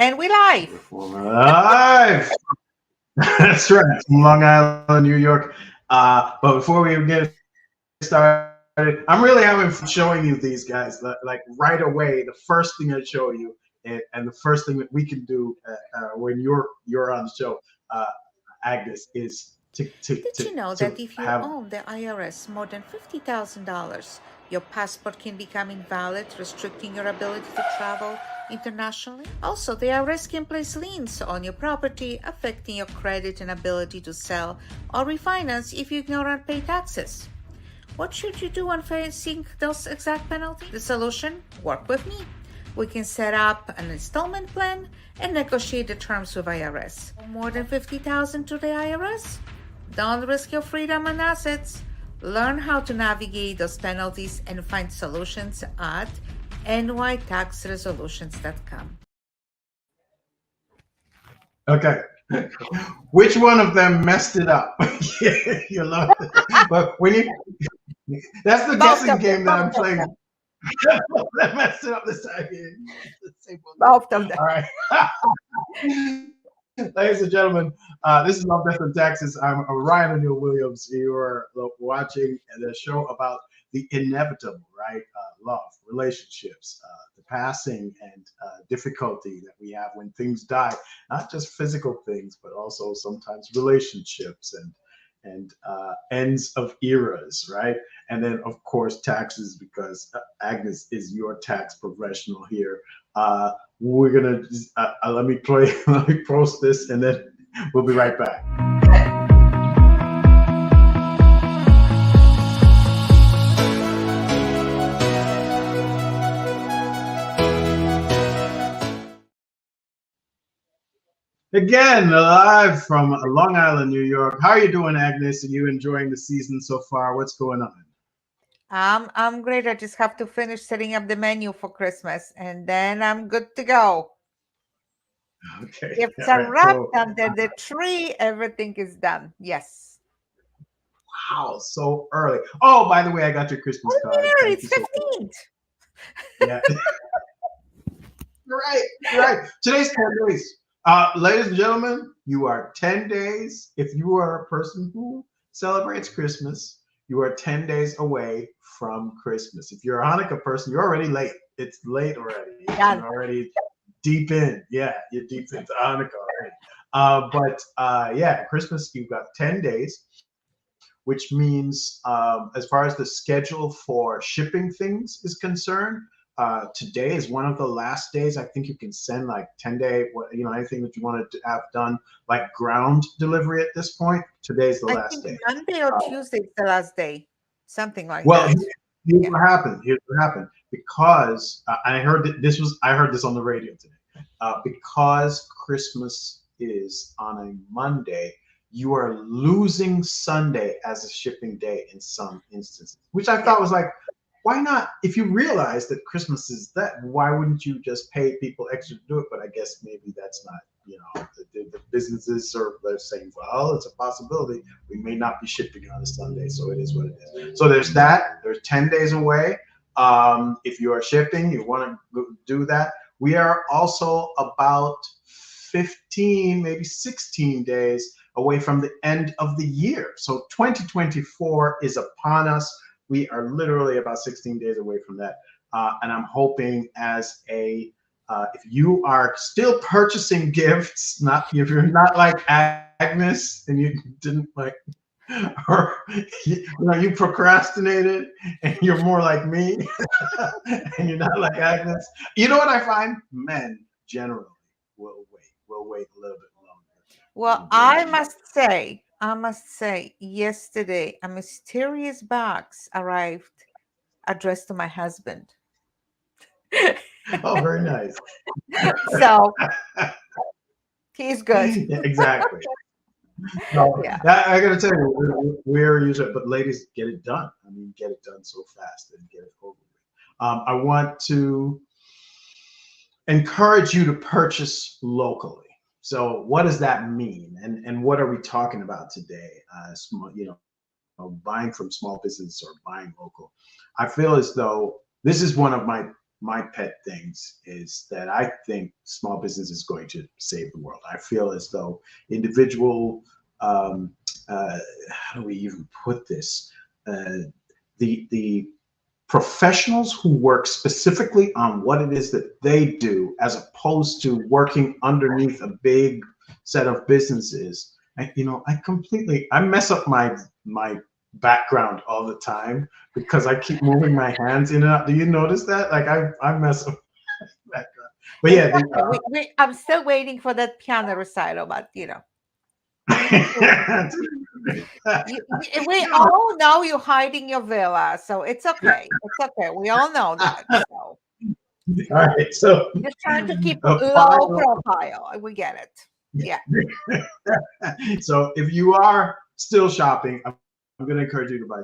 And we live. Live. That's right. From Long Island, New York. But before we get started, I'm really having fun showing you these guys. Like right away, the first thing I show you, and the first thing that we can do when you're on the show, uh, Agnes, is Did you know to that if have. you owe the IRS more than $50,000, your passport can become invalid, restricting your ability to travel internationally? Also, the IRS can place liens on your property, affecting your credit and ability to sell or refinance if you ignore unpaid taxes. What should you do when facing those exact penalties? The solution? Work with me. We can set up an installment plan and negotiate the terms with IRS. More than $50,000 to the IRS? Don't risk your freedom and assets. Learn how to navigate those penalties and find solutions at nytaxresolutions.com. Okay. Which one of them messed it up? You love it. But when you that's the Both guessing of them. game that I'm Both of playing. them. That messed it up this time. Both of them. All right. Ladies and gentlemen, this is Love, Death, and Taxes. I'm Ryan O'Neill Williams. You are watching the show about the inevitable, right? Love, relationships, the passing and difficulty that we have when things die, not just physical things, but also sometimes relationships and ends of eras, right? And then, of course, taxes, because Agnes is your tax professional here. We're gonna let me play, let me post this, and then we'll be right back. Again, live from Long Island, New York. How are you doing, Agnes? Are you enjoying the season so far? What's going on? I'm great. I just have to finish setting up the menu for Christmas and then I'm good to go. Okay, Gifts all are right. wrapped So, under the tree. Everything is done. Yes. wow, so early. Oh, by the way, I got your Christmas Oh, card. yeah, Thank you it's so much. 15th. Yeah, you're right. You're right. Today's 10 days. Ladies and gentlemen, you are 10 days. If you are a person who celebrates Christmas, you are 10 days away from Christmas. If you're a Hanukkah person, you're already late. It's late already. You're Done. already deep in. Yeah, you're deep into Hanukkah already. But yeah, Christmas, you've got 10 days, which means as far as the schedule for shipping things is concerned, today is one of the last days. I think you can send like 10-day, anything that you wanted to have done, like ground delivery at this point. Today's the I last think day. Monday or Tuesday is the last day. Something like Well, that. here's Yeah. what happened. Here's what happened. Because I heard this on the radio today. Because Christmas is on a Monday, you are losing Sunday as a shipping day in some instances, which I Yeah. thought was like, why not? If you realize that Christmas is that, why wouldn't you just pay people extra to do it? But I guess maybe that's not, the businesses are they're saying, well, it's a possibility. We may not be shipping on a Sunday, so it is what it is. So there's that. There's 10 days away. If you are shipping, you want to do that. We are also about 15, maybe 16 days away from the end of the year. So 2024 is upon us. We are literally about 16 days away from that. And I'm hoping if you are still purchasing gifts, not if you're not like Agnes and you didn't like, or you procrastinated and you're more like me and you're not like Agnes. You know what I find? Men generally will wait a little bit Well, longer. Women. I must say, yesterday a mysterious box arrived addressed to my husband. Oh, very nice. So he's good. Yeah, exactly. No, Yeah. I got to tell you, we're usually, but ladies, get it done. I mean, get it done so fast and get it over with. I want to encourage you to purchase locally. So, what does that mean, and what are we talking about today? Buying from small business or buying local. I feel as though this is one of my my pet things is that I think small business is going to save the world. I feel as though individual, um, how do we even put this? Uh, the professionals who work specifically on what it is that they do, as opposed to working underneath a big set of businesses. I mess up my background all the time because I keep moving my hands in and out. Do you notice that? Like I mess up my background. But It's yeah, okay. I'm still waiting for that piano recital, but we all know you're hiding your villa, so it's okay. It's okay. We all know that. So all right. So just trying to keep a low final profile. We get it. Yeah. So if you are still shopping, I'm going to encourage you to buy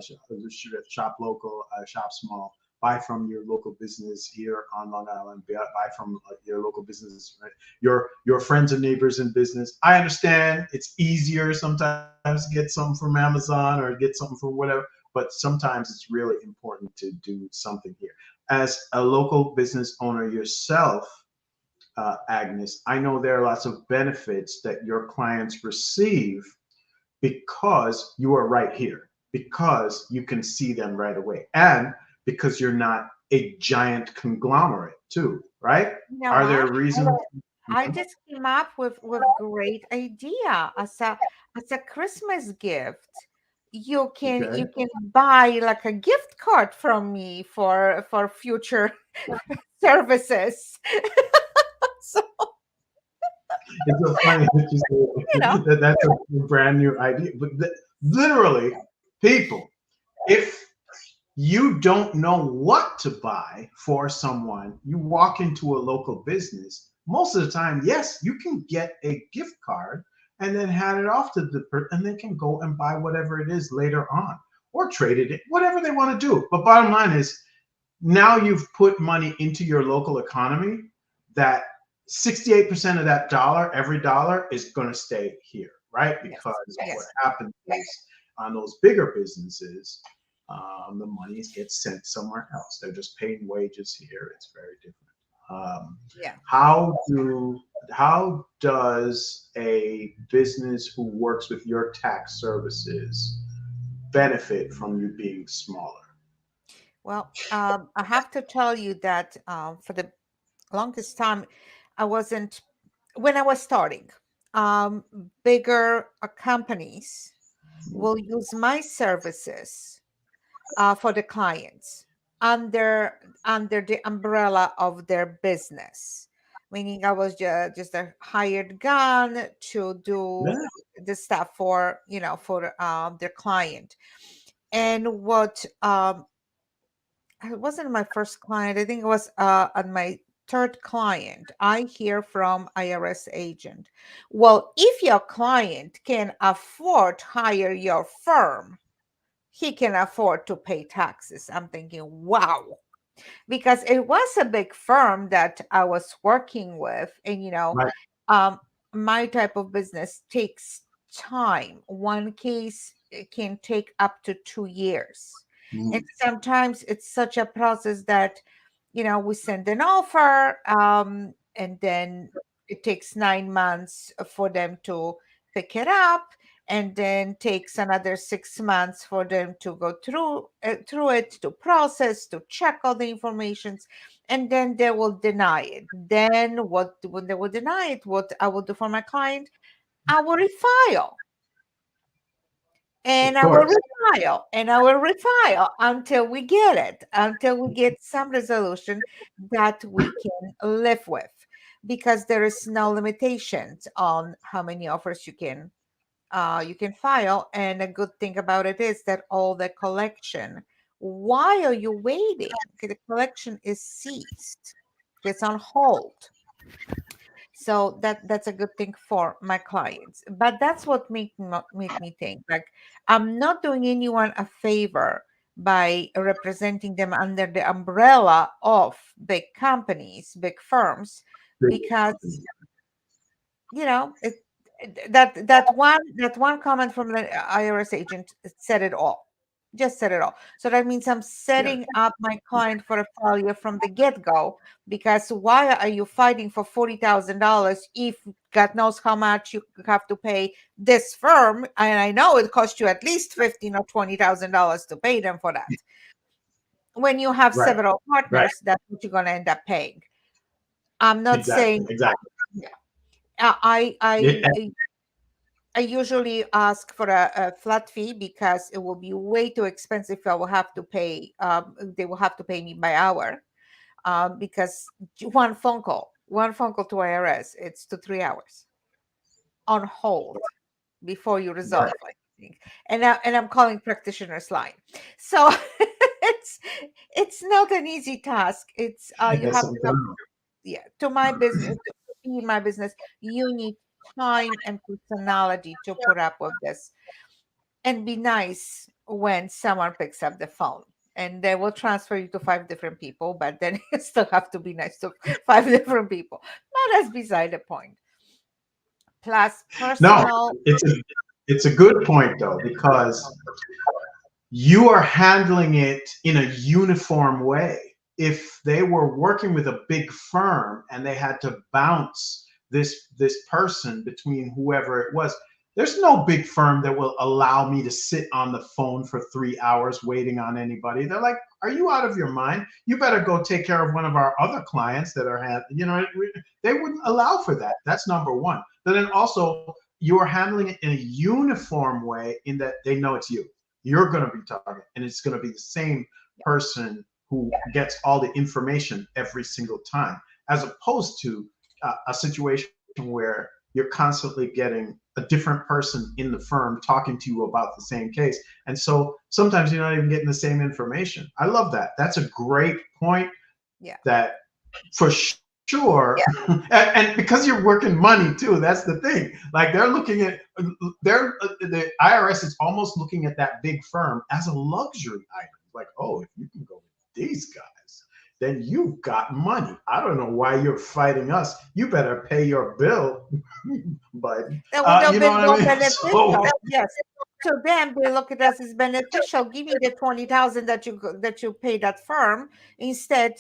shop local, shop small, buy from your local business here on Long Island, buy from your local business, right? Your friends and neighbors in business. I understand it's easier sometimes to get something from Amazon or get something from whatever, but sometimes it's really important to do something here. As a local business owner yourself, Agnes, I know there are lots of benefits that your clients receive because you are right here, because you can see them right away, and because you're not a giant conglomerate, too, right? You know Are there what? reasons? I just came up with great idea as a Christmas gift. You Okay. can buy like a gift card from me for future services. So It's so funny that you you know, say that that's a brand new idea. But literally, people, if you don't know what to buy for someone, you walk into a local business. Most of the time, yes, you can get a gift card and then hand it off to the person, and they can go and buy whatever it is later on or trade it in, whatever they want to do. But bottom line is, now you've put money into your local economy that 68% of that dollar, every dollar, is going to stay here, right? yes, Because what yes, happens is on those bigger businesses, the money gets sent somewhere else. They're just paying wages here. It's very different. Um, yeah. how does a business who works with your tax services benefit from you being smaller? Well, I have to tell you that for the longest time, I wasn't when I was starting. Um, Bigger companies will use my services for the clients under under the umbrella of their business, meaning I was just a hired gun to do Yeah. the stuff for for their client. And what it wasn't my first client. I think it was on my third client. I hear from IRS agent. Well, if your client can afford hire your firm, he can afford to pay taxes. I'm thinking, wow, because it was a big firm that I was working with, and Right. um, my type of business takes time. One case can take up to 2 years, and Mm. sometimes it's such a process that we send an offer, and then it takes 9 months for them to pick it up, and then takes another 6 months for them to go through it, to process, to check all the informations, and then they will deny it. Then what when they will deny it, what I will do for my client, I will refile, Of and I will course. refile, and I will refile until we get it, until we get some resolution that we can live with, because there is no limitations on how many offers you can file. And a good thing about it is that all the collection, why are you waiting? The collection is ceased, it's on hold. So that's a good thing for my clients. But that's what make me think like I'm not doing anyone a favor by representing them under the umbrella of big companies, big firms, because that one comment from the IRS agent said it all. Just set it all. So that means I'm setting up my client for a failure from the get-go, because why are you fighting for $40,000 if God knows how much you have to pay this firm? And I know it costs you at least $15,000 or $20,000 to pay them for that. When you have Right. several partners, that's what you're going to end up paying. I'm not saying Exactly. I Yeah. I usually ask for a flat fee, because it will be way too expensive if I will have to pay. They will have to pay me by hour, because one phone call to IRS, it's 2-3 hours on hold before you resolve anything. And I'm calling practitioners line. So it's not an easy task. It's you That's have to something have, else. yeah, to my business, to be in my business, you need time and personality to put up with this, and be nice when someone picks up the phone. And they will transfer you to 5 different people, but then you still have to be nice to 5 different people. But that's beside the point. Plus No, personal. it's a good point though, because you are handling it in a uniform way. If they were working with a big firm and they had to bounce this person between whoever it was, there's no big firm that will allow me to sit on the phone for 3 hours waiting on anybody. They're like, "Are you out of your mind? You better go take care of one of our other clients that are they wouldn't allow for that. That's number one. But then also, you're handling it in a uniform way in that they know it's you. You're going to be targeted, and it's going to be the same person who gets all the information every single time, as opposed to a situation where you're constantly getting a different person in the firm talking to you about the same case. And so sometimes you're not even getting the same information. I love that. That's a great point. Yeah. That for sure. And because you're working money too, that's the thing. Like they're looking at the IRS is almost looking at that big firm as a luxury item. Like, oh, if you can go with these guys, then you've got money. I don't know why you're fighting us. You better pay your bill, but That would have you know been what more I mean. beneficial. So Yes. To them, they look at us as beneficial. Give me the 20,000 that you pay that firm, instead,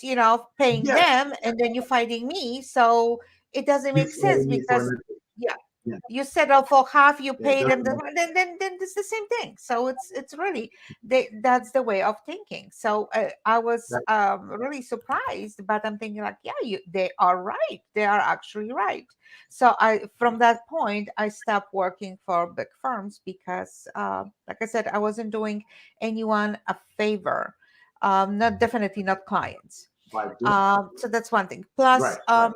paying yeah, them, and then you fighting me. So it doesn't you make sense, fighting me for because, nothing. yeah, Yeah, you settle for half, you yeah, pay them, definitely. then it's the same thing. So it's really, that's the way of thinking. So I was That, really surprised, but I'm thinking like, yeah, they are right. They are actually right. So from that point, I stopped working for big firms, because, like I said, I wasn't doing anyone a favor. Definitely not clients. by doing So that's one thing. Plus, right.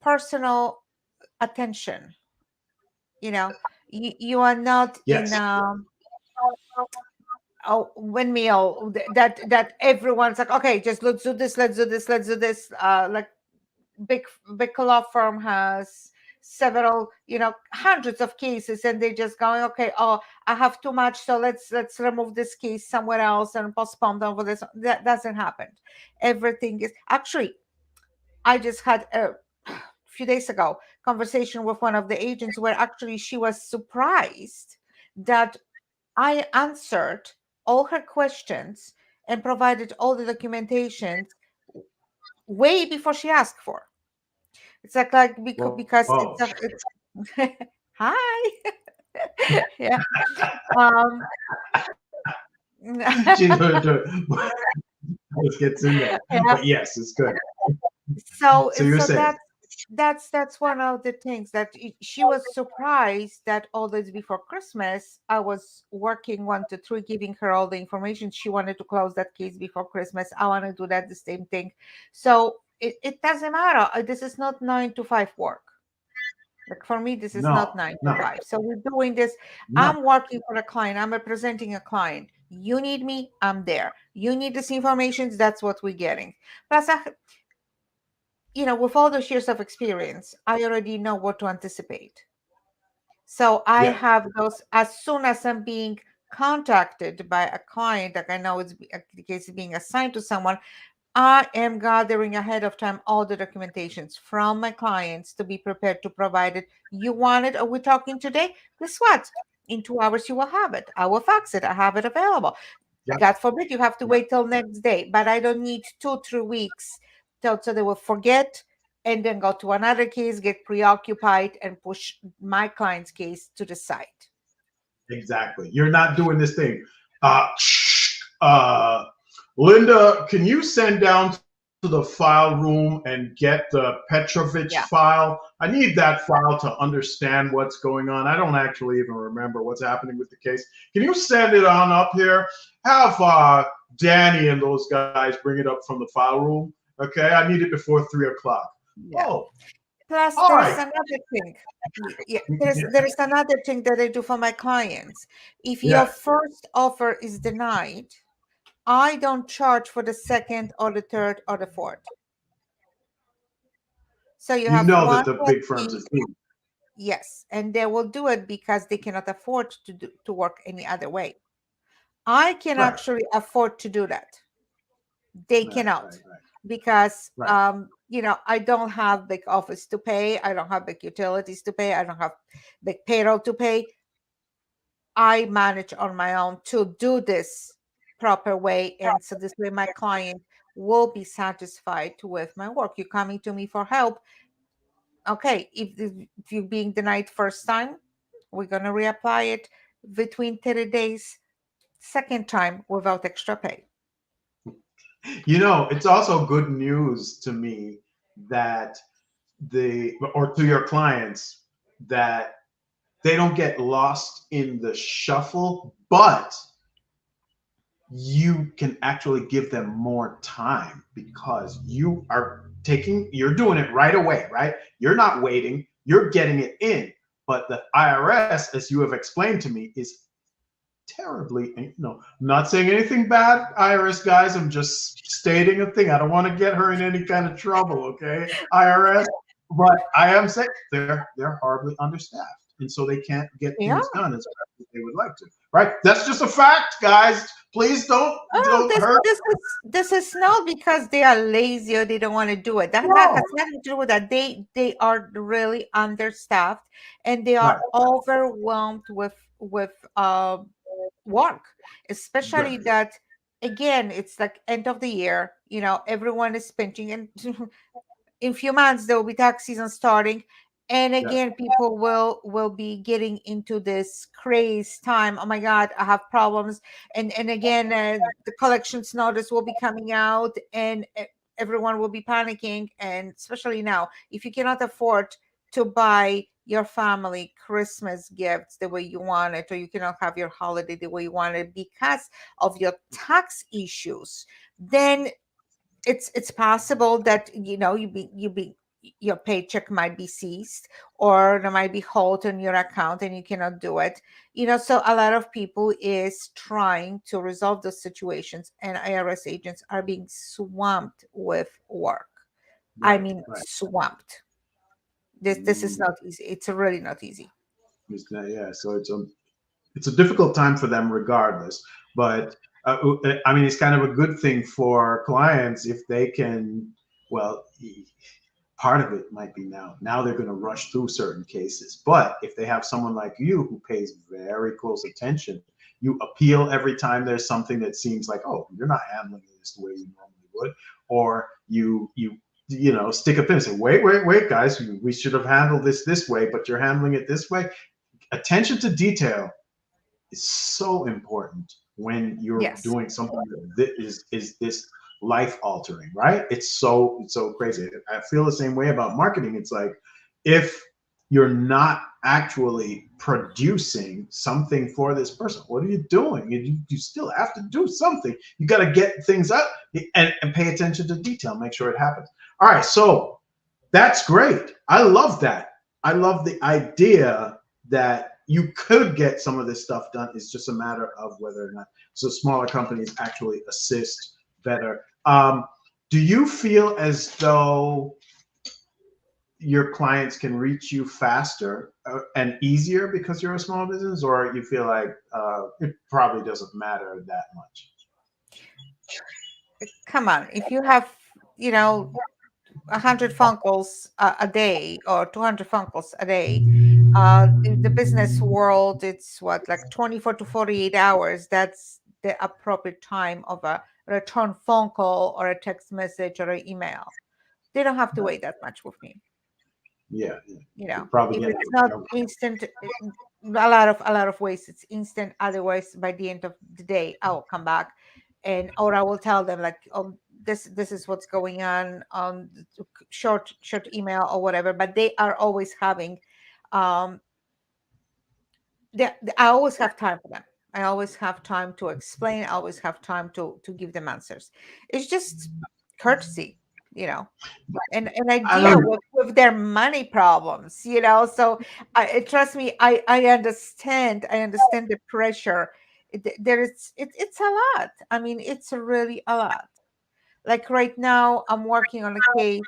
personal attention. You are not in Yes. a windmill that everyone's like, okay, just let's do this. Like big big law firm has several, hundreds of cases, and they're just going, okay, oh, I have too much, so let's remove this case somewhere else and postpone them for this. That doesn't happen. Everything is actually, I just had a few days ago conversation with one of the agents, where actually she was surprised that I answered all her questions and provided all the documentation way before she asked for. It's like because Oh, it's hi. Yeah. Um she gets in there. yeah. But yes, it's good. So So you're so saying, that's one of the things that she was surprised that all this before Christmas I was working 1 to 3, giving her all the information. She wanted to close that case before Christmas. I want to do that the same thing. So it doesn't matter. This is not 9 to 5 work. Like for me, this is not no, nine to no, five. So we're doing this. no. I'm working for a client. I'm representing a client. You need me, I'm there. You need this information, that's what we're getting. Plus, with all those years of experience, I already know what to anticipate. So I Yeah. have those as soon as I'm being contacted by a client, like I know the case is being assigned to someone, I am gathering ahead of time all the documentations from my clients to be prepared to provide it. You want it? Are we talking today? Guess what? In 2 hours, you will have it. I will fax it. I have it available. Yeah. God forbid you have to Yeah. wait till next day, but I don't need 2-3 weeks till so they will forget and then go to another case, get preoccupied, and push my client's case to the side. Exactly. You're not doing this thing. Uh, Linda, can you send down to the file room and get the Petrovich Yeah. file? I need that file to understand what's going on. I don't actually even remember what's happening with the case. Can you send it on up here? Have Danny and those guys bring it up from the file room. Okay, I need it before 3 o'clock. Yeah. Oh, Plus, all there's right. another thing. There's another thing that I do for my clients. If your Yeah. first offer is denied, I don't charge for the second or the third or the fourth. So you You have know one that the flat big firms fee, are doing. yes, and they will do it because they cannot afford to work any other way. I can Right. actually afford to do that. They Right. cannot Right. Right. because Right. I don't have big office to pay. I don't have big utilities to pay. I don't have big payroll to pay. I manage on my own to do this proper way. And so this way my client will be satisfied with my work. You're coming to me for help. Okay, if you're being denied first time, we're going to reapply it between 30 days, second time without extra pay. It's also good news to me that or to your clients that they don't get lost in the shuffle, but you can actually give them more time because you're doing it right away, right? You're not waiting, you're getting it in. But the IRS, as you have explained to me, is terribly, I'm not saying anything bad, IRS guys. I'm just stating a thing. I don't want to get her in any kind of trouble, okay, IRS. But I am saying they're horribly understaffed, and so they can't get Yeah. things done as fast as they would like to. Right? That's just a fact, guys. Please don't hurt. This is not because they are lazy or they don't want to do it. That No. has nothing to do with that. They are really understaffed and they are Right. overwhelmed with work, especially Right. that again it's like end of the year. Everyone is pinching, and in a few months there will be tax season starting, and Yeah. again people will be getting into this craze time. Oh my god, I have problems, and again the collections notice will be coming out, and everyone will be panicking. And especially now, if you cannot afford to buy your family Christmas gifts the way you want it, or you cannot have your holiday the way you want it because of your tax issues, then it's possible that your paycheck might be seized, or there might be hold on your account and you cannot do it. So a lot of people is trying to resolve those situations, and IRS agents are being swamped with work. I Right. mean, Right. swamped. This is not easy. It's really not easy. Yeah. So it's a difficult time for them regardless. But I mean, it's kind of a good thing for clients if they can. Well, part of it might be now they're going to rush through certain cases, but if they have someone like you who pays very close attention, you appeal every time there's something that seems like, oh, you're not handling this the way you normally would, or you stick a pin and say, wait guys, we should have handled this way, but you're handling it this way. Attention to detail is so important when you're Yes. doing something that is this life altering, right? It's so crazy. I feel the same way about marketing. It's like if you're not actually producing something for this person, what are you doing? You still have to do something. You got to get things up and pay attention to detail, make sure it happens. All right, so that's great. I love that. I love the idea that you could get some of this stuff done. It's just a matter of whether or not so smaller companies actually assist better. Do you feel as though your clients can reach you faster and easier because you're a small business, or you feel like it probably doesn't matter that much? Come on, if you have 100 phone calls a day or 200 phone calls a day, in the business world it's what, like 24 to 48 hours. That's the appropriate time of a return phone call or a text message or an email. They don't have to wait that much with me. Yeah, You you know, probably if get it's not no. instant, a lot of ways it's instant. Otherwise, by the end of the day, I will come back, and or I will tell them like, oh, this is what's going on short email or whatever. But they are always having, um, I always have time for them. I always have time to explain. I always have time to give them answers. It's just courtesy, you know, and an I idea don't. with their money problems, you know. So trust me, I understand. I understand the pressure. It's a lot. I mean, it's really a lot. Like right now, I'm working on a case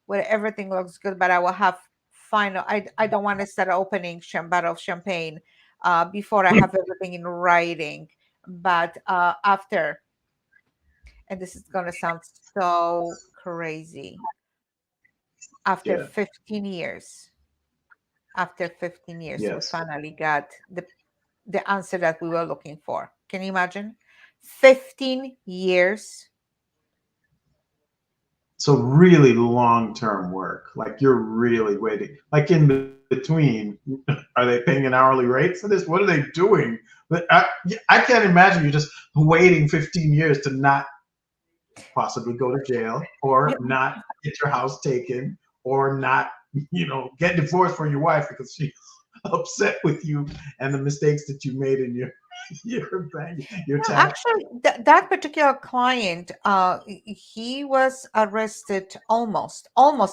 where everything looks good, but I will have final. I don't want to start opening bottle of champagne before I have everything in writing. But after, and this is gonna sound so crazy, after Yeah. 15 years, after 15 years, we Yes. finally got the answer that we were looking for. Can you imagine? 15 years. So really long-term work. Like you're really waiting. Like in between, are they paying an hourly rate for this? What are they doing? But I can't imagine you just waiting 15 years to not possibly go to jail or not get your house taken or not, get divorced from your wife because she's upset with you and the mistakes that you made in your bank, your No, tax. actually, that particular client, he was arrested, almost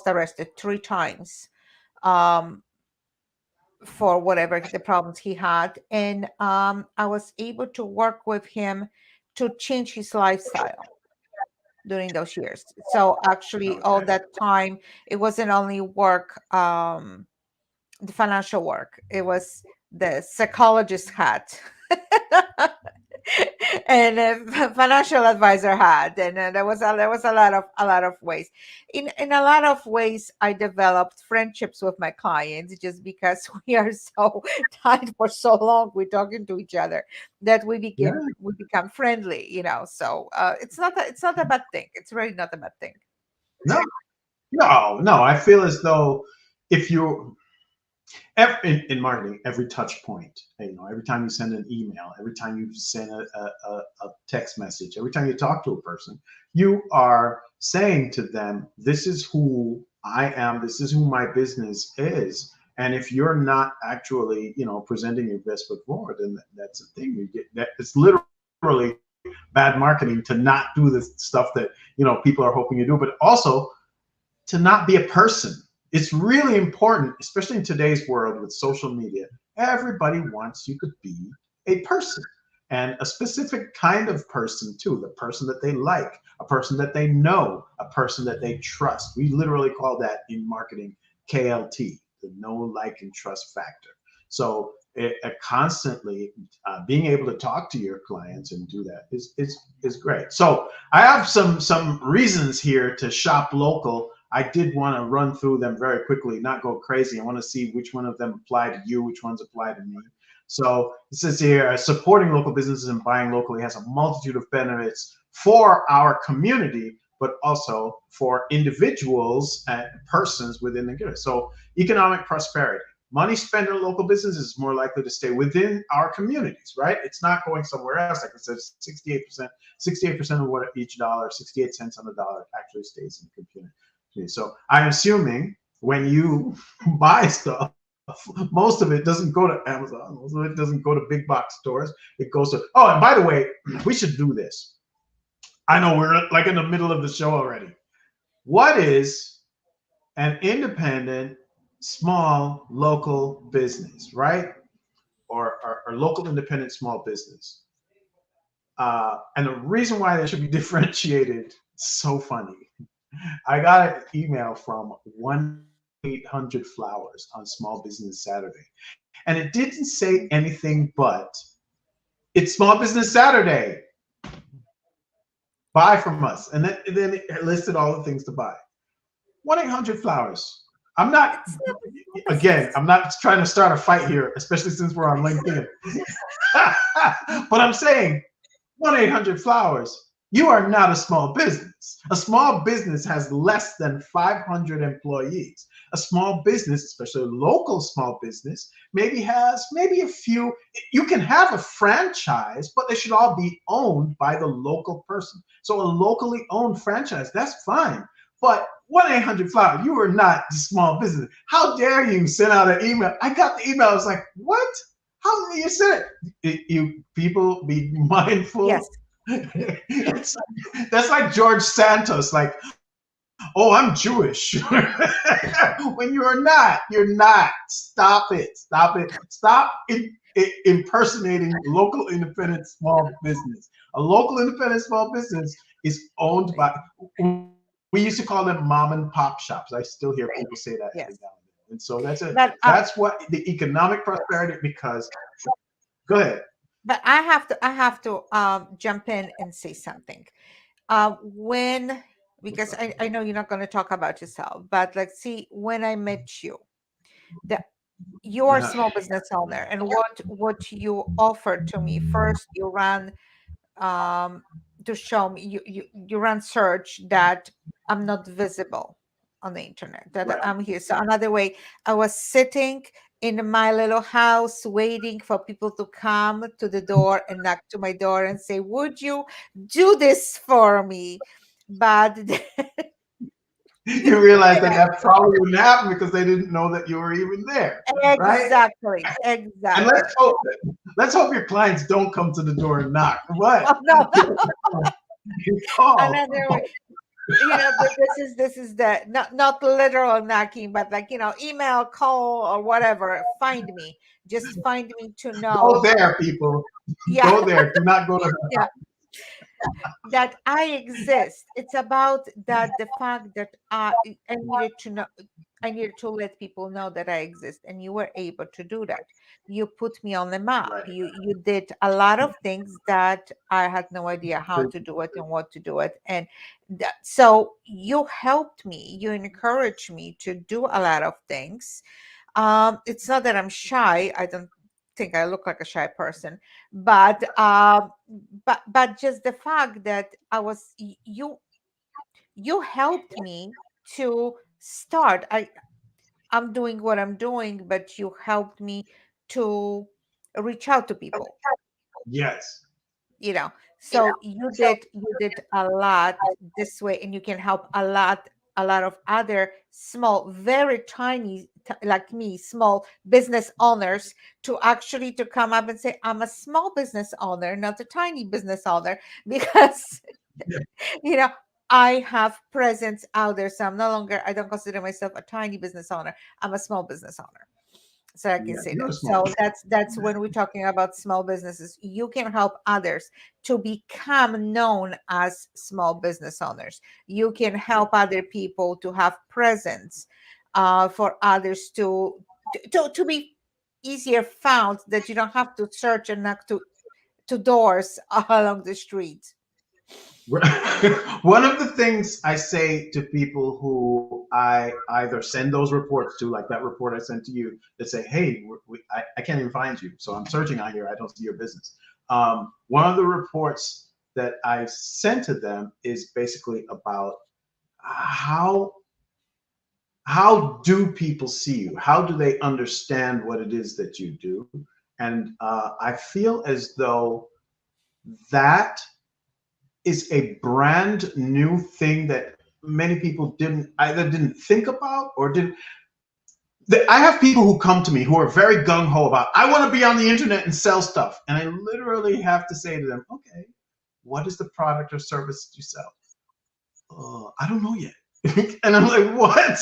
arrested 3 times, um, for whatever the problems he had, and I was able to work with him to change his lifestyle during those years. So actually, all Okay. that time, it wasn't only work, the financial work. It was the psychologist hat. And a financial advisor had, and there was a lot of ways. In a lot of ways, I developed friendships with my clients just because we are so tight for so long. We're talking to each other that Yeah. we become friendly. So it's not a bad thing. It's really not a bad thing. No, no, no. I feel as though if you in marketing, every touch point, every time you send an email, every time you send a text message, every time you talk to a person, you are saying to them, this is who I am, this is who my business is. And if you're not actually, presenting your best foot forward, then that's the thing. You get that. It's literally bad marketing to not do the stuff that, people are hoping you do, but also to not be a person. It's really important, especially in today's world with social media. Everybody wants you to be a person, and a specific kind of person too, the person that they like, a person that they know, a person that they trust. We literally call that in marketing KLT, the know, like, and trust factor. So constantly being able to talk to your clients and do that is great. So I have some reasons here to shop local. I did want to run through them very quickly, not go crazy. I want to see which one of them apply to you, which ones apply to me. So it says here, supporting local businesses and buying locally has a multitude of benefits for our community, but also for individuals and persons within the community. So economic prosperity. Money spent in local businesses is more likely to stay within our communities, right? It's not going somewhere else. Like I said, 68% of what each dollar, 68 cents on the dollar actually stays in the community. So I'm assuming when you buy stuff, most of it doesn't go to Amazon. Most of it doesn't go to big box stores. It goes to, oh, and by the way, we should do this. I know we're like in the middle of the show already. What is an independent, small, local business, right? Or local independent small business. And the reason why they should be differentiated, so funny. I got an email from 1-800-Flowers on Small Business Saturday. And it didn't say anything but, it's Small Business Saturday. Buy from us. And then it listed all the things to buy. 1-800-Flowers. I'm not, again, I'm not trying to start a fight here, especially since we're on LinkedIn. But I'm saying 1-800-Flowers, you are not a small business. A small business has less than 500 employees. A small business, especially a local small business, has maybe a few. You can have a franchise, but they should all be owned by the local person. So a locally owned franchise, that's fine. But 1-800-Flowers, you are not a small business. How dare you send out an email? I got the email. I was like, what? How do you say it? You people be mindful. Yes. That's like George Santos, like, oh, I'm Jewish. When you are not, you're not. Stop it. Stop it. Stop impersonating local independent small business. A local independent small business is owned by, we used to call them mom and pop shops. I still hear people say that Yes. every now and then. And so that's it. But That's what the economic prosperity, because, go ahead. but I have to jump in and say something. When because I know you're not going to talk about yourself, but like, see, when I met you, the you are a Uh-huh. small business owner, and what you offered to me first, you ran um to show me, you run search that I'm not visible on the internet, that Right. I'm here. So another way, I was sitting in my little house waiting for people to come to the door and knock to my door and say, would you do this for me? But You realize that that probably wouldn't happen because they didn't know that you were even there, right? exactly, And exactly. let's hope your clients don't come to the door and knock. What? Oh, no. You call. Another way, this is the not literal knocking, but like, email, call, or whatever. Find me, just find me to Go know. there, people. Yeah. Go there. Do not go to her Yeah, that I exist. It's about that, the fact that I needed to know, I needed to let people know that I exist, and you were able to do that. You put me on the map. Right. You did a lot of things that I had no idea how to do it and what to do it, and so you helped me. You encouraged me to do a lot of things. It's not that I'm shy. I don't think I look like a shy person, but but just the fact that you helped me to start. I'm doing what I'm doing, but you helped me to reach out to people, Yes. you know so you did a lot this way, and you can help a lot of other small, very tiny, like me, small business owners, to actually to come up and say, I'm a small business owner, not a tiny business owner, because Yeah. you know I have presence out there. So I don't consider myself a tiny business owner. I'm a small business owner, so I can Yeah. say You're that. small. So that's when we're talking about small businesses. You can help others to become known as small business owners. You can help other people to have presence, for others to be easier found, that you don't have to search and knock to doors along the street. One of the things I say to people who I either send those reports to, like that report I sent to you, that say, hey, I can't even find you. So I'm searching on here. I don't see your business. One of the reports that I sent to them is basically about how how do people see you? How do they understand what it is that you do? And I feel as though that is a brand new thing that many people didn't think about or didn't. I have people who come to me who are very gung ho about, I want to be on the internet and sell stuff. And I literally have to say to them, okay, what is the product or service that you sell? I don't know yet. And I'm like, what?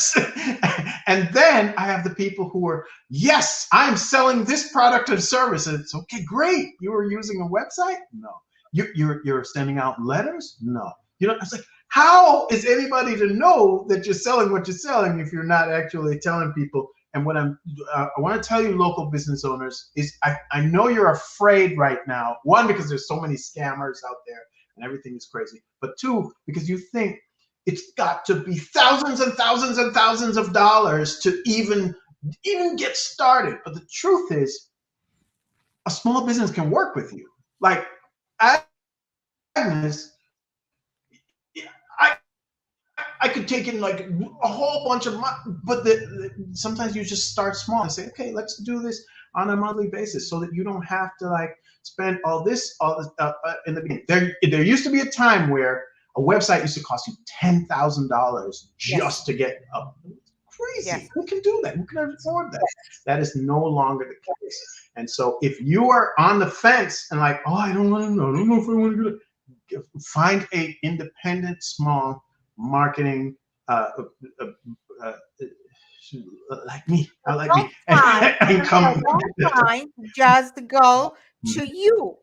And then I have the people who are, yes, I'm selling this product or service. And it's okay, great. You were using a website? No. You're sending out letters? No. It's like, how is anybody to know that you're selling what you're selling if you're not actually telling people? And what I want to tell you, local business owners, is I know you're afraid right now. One, because there's so many scammers out there and everything is crazy. But two, because you think it's got to be thousands and thousands and thousands of dollars to even get started. But the truth is, a small business can work with you. Like, Agnes, I I could take in like a whole bunch of money, but sometimes you just start small and say, okay, let's do this on a monthly basis, so that you don't have to like spend all this in the beginning. There used to be a time where a website used to cost you $10,000 Yes. just to get up. Yes. Crazy. Who can do that? Who can afford that? That is no longer the case. And so if you are on the fence and like, oh, I don't want to know, I don't know if I want to do it, find a independent small marketing uh, uh, uh, uh, like me. I like me. Don't find, And come. don't find, just go to you.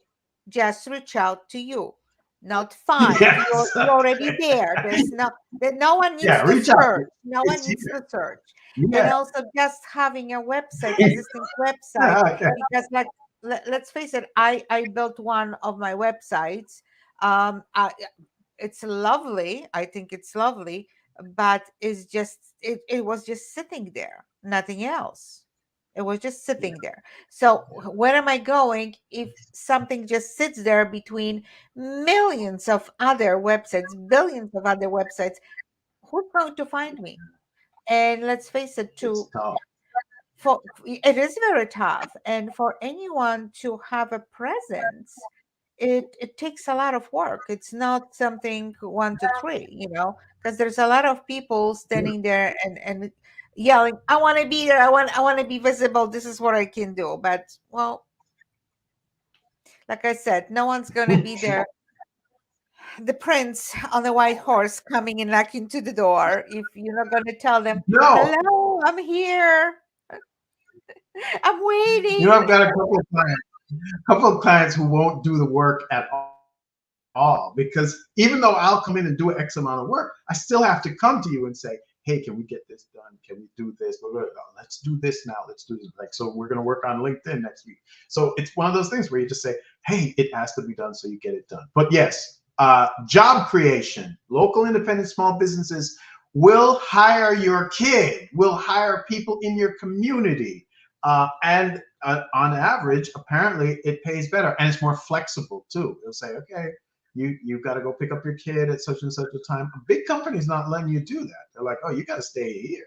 Just reach out to you. Not find. Yes. You're already there. There's no one needs Yeah. to Reach out. search. No one It's needs to search. And yeah. also just having a website, existing website, Okay. because like let's face it, I built one of my websites. It's lovely. I think it's lovely, but it was just sitting there, nothing else. It was just Yeah. sitting there. So where am I going if something just sits there between millions of other websites, billions of other websites? Who's going to find me? And let's face it, It's tough. for it is very tough, and for anyone to have a presence, it takes a lot of work. It's not something 1 2 3, because there's a lot of people standing there and yelling, I want to be there, I want to be visible, this is what I can do. But well, like I said, no one's going to be there, the prince on the white horse coming and knocking to the door, if you're not going to tell them, No. hello, I'm here, I'm waiting. I've got a couple of clients who won't do the work at all, because even though I'll come in and do X amount of work, I still have to come to you and say, hey, can we get this done? Can we do this? Let's do this now. Let's do this. Like, so we're going to work on LinkedIn next week. So it's one of those things where you just say, hey, it has to be done, so you get it done. But yes, job creation, local independent small businesses will hire your kid, will hire people in your community. And on average, apparently, it pays better, and it's more flexible too. It'll say, okay, you've got to go pick up your kid at such and such a time. A big company's not letting you do that. They're like, oh, you got to stay here.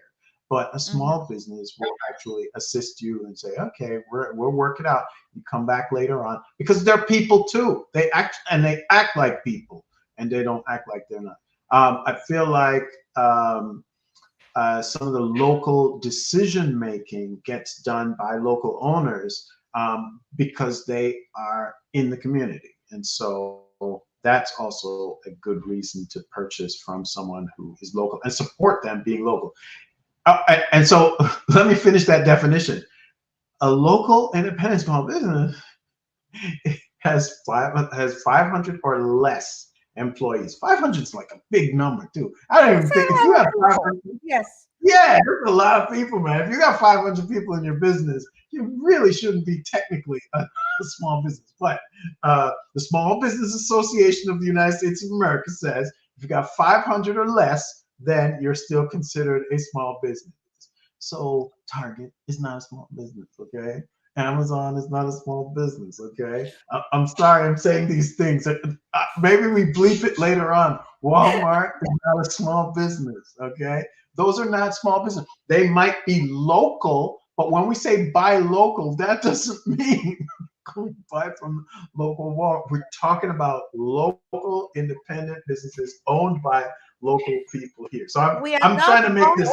But a Mhm. small business will actually assist you and say, okay, we'll work it out. You come back later on, because they're people too. They act like people, and they don't act like they're not. I feel like some of the local decision making gets done by local owners, because they are in the community. And so that's also a good reason to purchase from someone who is local and support them being local. And so let me finish that definition. A local independent small business has 500 or less employees. 500 is like a big number too. I don't That's even a think if you lot of have people. 500, Yes. yeah, there's a lot of people, man. If you got 500 people in your business, you really shouldn't be technically a small business. But the Small Business Association of the United States of America says if you got 500 or less, then you're still considered a small business. So Target is not a small business, okay? Amazon is not a small business, okay? I'm sorry I'm saying these things. Maybe we bleep it later on. Walmart is not a small business, okay? Those are not small business. They might be local, but when we say buy local, that doesn't mean go buy from local Walmart. We're talking about local independent businesses owned by local people here. So We are I'm not trying to make this.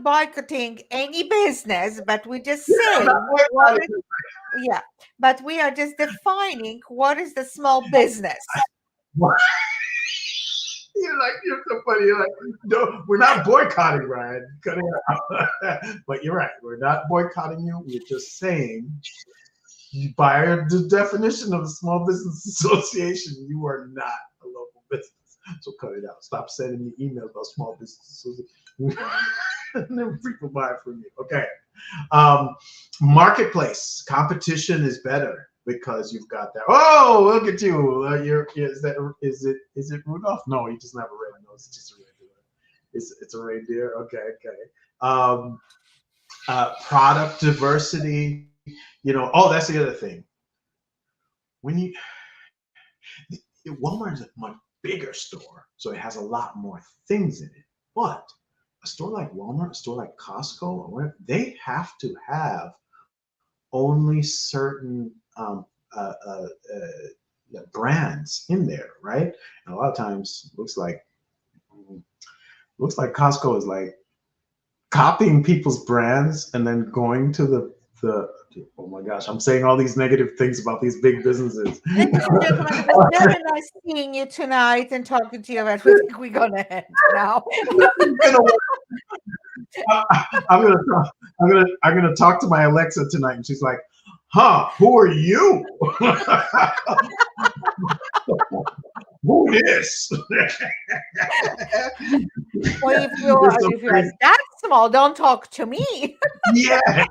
boycotting any business, but we just Yeah, I'm saying not what boycotting. is, yeah, but we are just defining what is the small business. You're so funny. You're like, no, we're not boycotting, Ryan. Cut it out. But you're right. We're not boycotting you. We're just saying, by the definition of the Small Business Association, you are not a local business. So cut it out. Stop sending me emails about small businesses. And then people buy from you. Okay. Marketplace competition is better because you've got that. Oh, look at you! Is it Rudolph? No, he doesn't have a red nose. It's just a reindeer. It's a reindeer. Okay, okay. Um, Product diversity. Oh, that's the other thing. When Walmart is a much bigger store, so it has a lot more things in it. But a store like Walmart, a store like Costco, or whatever, they have to have only certain uh, uh, brands in there, right? And a lot of times, looks like Costco is like copying people's brands and then going to the oh my gosh, I'm saying all these negative things about these big businesses. Ladies and gentlemen, it was very nice seeing you tonight and talking to you. But we think we're gonna end now. I'm gonna talk to my Alexa tonight, and she's like, "Huh? Who are you? Who is?" Well, if you're that small, don't talk to me. Yeah.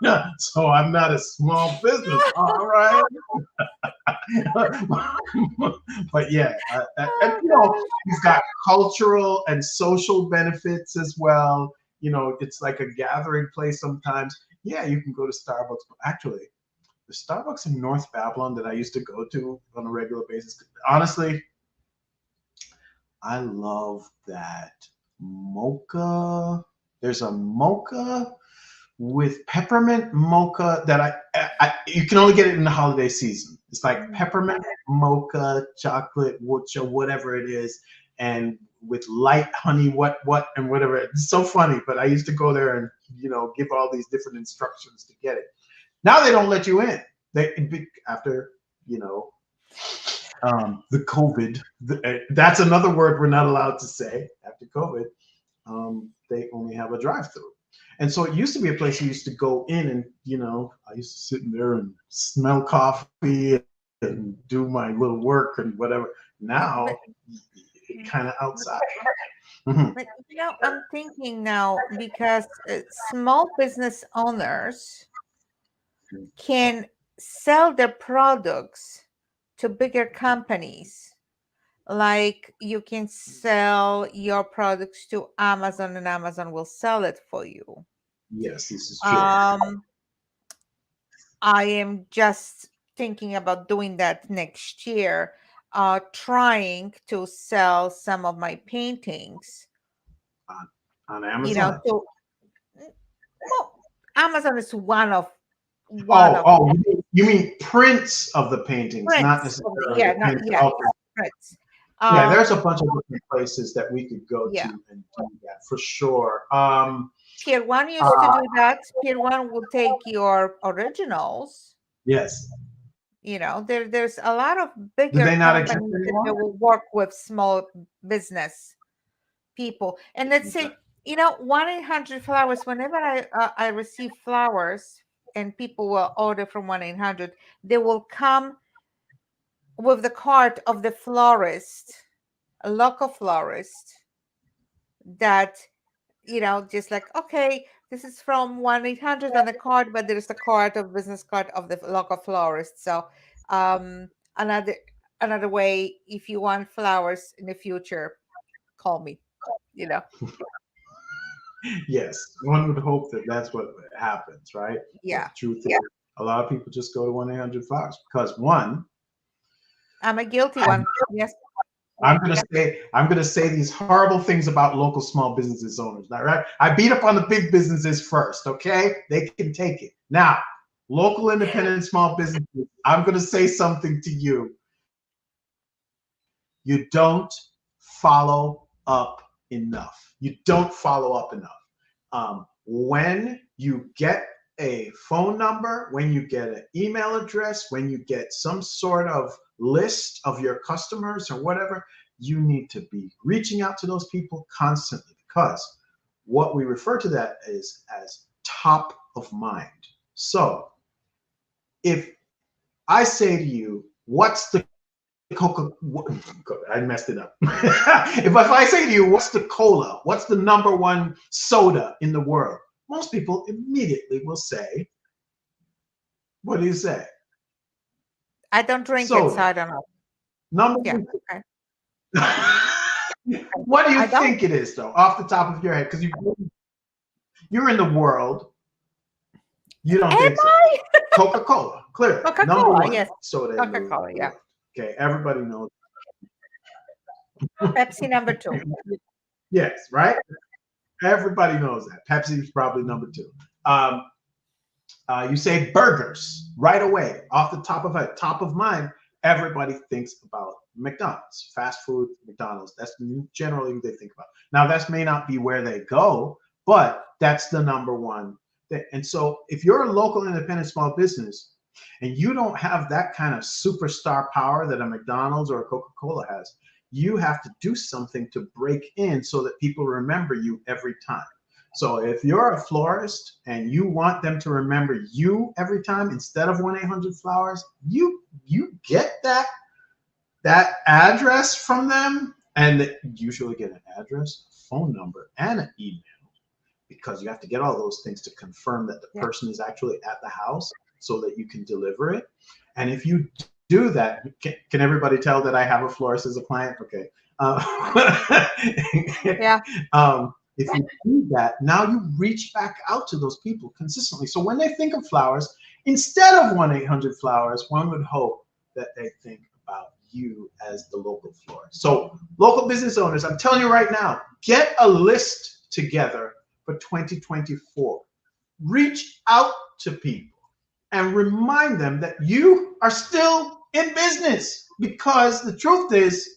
Yeah. So I'm not a small business, all right. But yeah, and he's got cultural and social benefits as well. It's like a gathering place sometimes. Yeah, you can go to Starbucks, but actually, the Starbucks in North Babylon that I used to go to on a regular basis, honestly, I love that mocha. There's a mocha with peppermint mocha that you can only get it in the holiday season. It's like peppermint mocha, chocolate, whatever it is, and with light honey, what, and whatever. It's so funny, but I used to go there and give all these different instructions to get it. Now they don't let you in. After the COVID, that's another word we're not allowed to say. After COVID, they only have a drive-through. And so it used to be a place you used to go in and, I used to sit in there and smell coffee and do my little work and whatever. Now, kind of outside. But I'm thinking now because small business owners can sell their products to bigger companies. Like you can sell your products to Amazon and Amazon will sell it for you. Yes, this is true. I am just thinking about doing that next year, trying to sell some of my paintings on Amazon. Amazon is one of. You mean prints of the paintings, not necessarily prints. Yeah, there's a bunch of different places that we could go to and do that for sure. Pier 1 used to do that. Pier 1 will take your originals. Yes. There's a lot of bigger companies that will work with small business people. And let's say, 1-800-Flowers, whenever I receive flowers and people will order from 1-800, they will come with the card of the florist, a local florist that, just like, okay, this is from 1-800 on the card, but there's the business card of the local florist. So another way, if you want flowers in the future, call me, Yes, one would hope that that's what happens, right? Yeah. The truth is, a lot of people just go to 1-800-Flowers because one, I'm a guilty one. Yes. I'm gonna say these horrible things about local small businesses owners. All right, I beat up on the big businesses first. Okay, they can take it. Now, local independent small businesses, I'm gonna say something to you. You don't follow up enough. You don't follow up enough. When you get a phone number, when you get an email address, when you get some sort of list of your customers or whatever, you need to be reaching out to those people constantly, because what we refer to that is as top of mind. So if I say to you, what's the I messed it up. if I say to you, what's the cola? What's the number one soda in the world? Most people immediately will say, what do you say? I don't drink soda. It, so I don't know. Number one. Okay. What do you think it is, though, off the top of your head? Because you're in the world. You don't Am think so? I? Coca-Cola, clearly, number Coca-Cola, one yes. soda in the Coca-Cola, yeah. world. Okay, everybody knows. Pepsi number 2. Yes, right? Everybody knows that. Pepsi is probably number 2. You say burgers right away, off the top of mind, everybody thinks about McDonald's, fast food, McDonald's. That's generally who they think about. Now, that may not be where they go, but that's the number one thing. And so if you're a local independent small business and you don't have that kind of superstar power that a McDonald's or a Coca-Cola has, you have to do something to break in so that people remember you every time. So if you're a florist and you want them to remember you every time instead of 1-800-Flowers, you get that address from them, and you usually get an address, a phone number, and an email, because you have to get all those things to confirm that the person is actually at the house so that you can deliver it. And if you do that, can everybody tell that I have a florist as a client? Okay. Yeah. If you do that, now you reach back out to those people consistently. So when they think of flowers, instead of 1-800-Flowers, one would hope that they think about you as the local florist. So local business owners, I'm telling you right now, get a list together for 2024. Reach out to people and remind them that you are still in business, because the truth is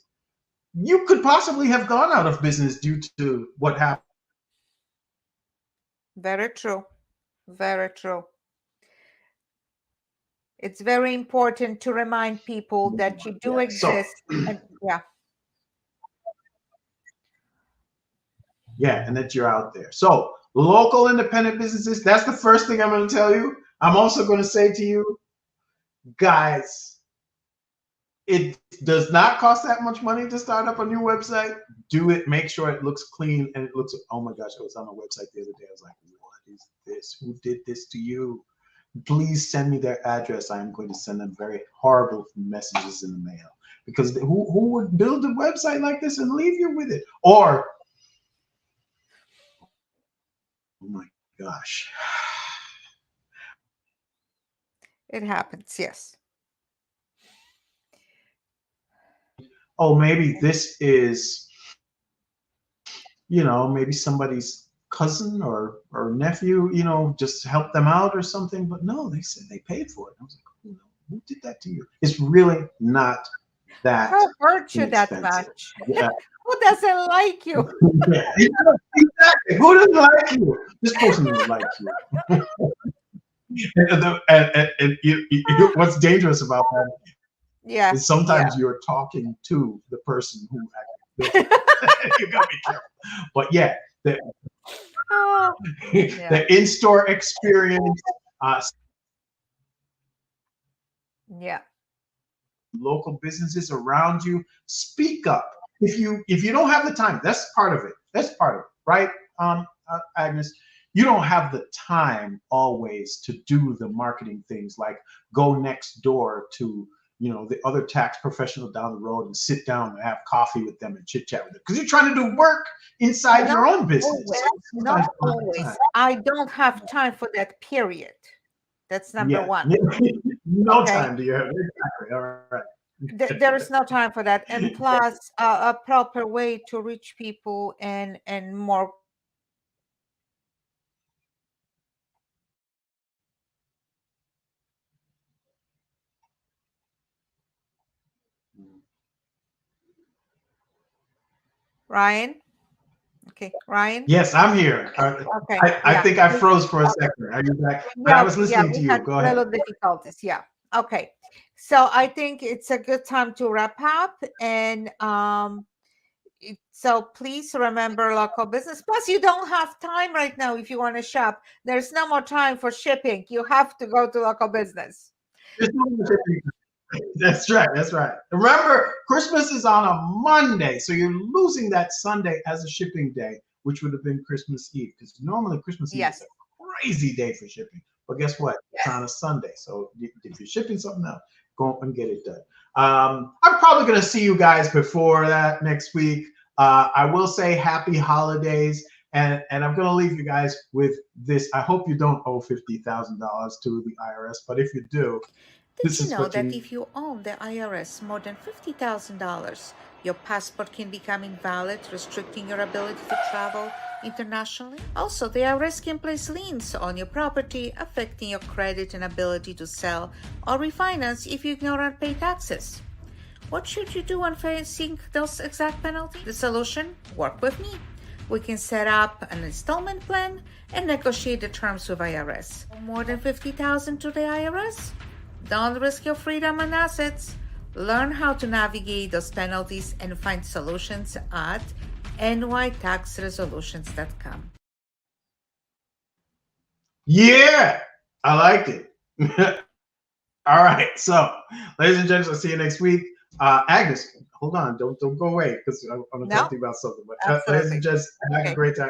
you could possibly have gone out of business due to what happened. Very true. Very true. It's very important to remind people that you do exist. And and that you're out there. So local independent businesses, that's the first thing I'm going to tell you. I'm also going to say to you, guys, it does not cost that much money to start up a new website. Do it. Make sure it looks clean and it looks, oh my gosh, I was on a website the other day. I was like, what is this? Who did this to you? Please send me their address. I'm going to send them very horrible messages in the mail, because who would build a website like this and leave you with it? Or, oh my gosh. it happens, yes. Oh, maybe this is, maybe somebody's cousin or nephew, just help them out or something. But no, they said they paid for it. I was like, who did that to you? It's really not that. Who hurt you that much? Yeah. Who doesn't like you? Yeah, exactly. Who doesn't like you? This person doesn't like you. and what's dangerous about that? Yeah. Is sometimes you're talking to the person who actually you gotta be careful. But the in-store experience, local businesses around you, speak up. If you don't have the time, that's part of it, right? Agnes, you don't have the time always to do the marketing things like go next door to the other tax professional down the road and sit down and have coffee with them and chit chat with them, because you're trying to do work inside your own business. Not always. I don't have time for that, period. That's number one. No time do you have. Exactly. All right. There is no time for that. And plus a proper way to reach people and more. Ryan? Okay, Ryan? Yes, I'm here. Okay. I think I froze for a second. Are you back? But I was listening to you. Go ahead. Little difficulties. Yeah. Okay. So I think it's a good time to wrap up. And so please remember local business. Plus, you don't have time right now if you want to shop. There's no more time for shipping. You have to go to local business. That's right. Remember, Christmas is on a Monday, so you're losing that Sunday as a shipping day, which would have been Christmas Eve, because normally Christmas Eve is a crazy day for shipping. But guess what? It's on a Sunday, so if you're shipping something out, go and get it done. I'm probably going to see you guys before that next week. I will say happy holidays. And I'm going to leave you guys with this. I hope you don't owe $50,000 to the IRS, but if you do, Did this you is know what you that need. if you owe the IRS more than $50,000, your passport can become invalid, restricting your ability to travel internationally? Also, the IRS can place liens on your property, affecting your credit and ability to sell or refinance if you ignore unpaid taxes. What should you do when facing those exact penalties? The solution? Work with me. We can set up an installment plan and negotiate the terms with IRS. More than $50,000 to the IRS? Don't risk your freedom and assets. Learn how to navigate those penalties and find solutions at nytaxresolutions.com. Yeah, I liked it. All right, so ladies and gentlemen, I'll see you next week. Agnes, hold on, don't go away because I'm going to talk to you about something. But ladies and gents, have a great time.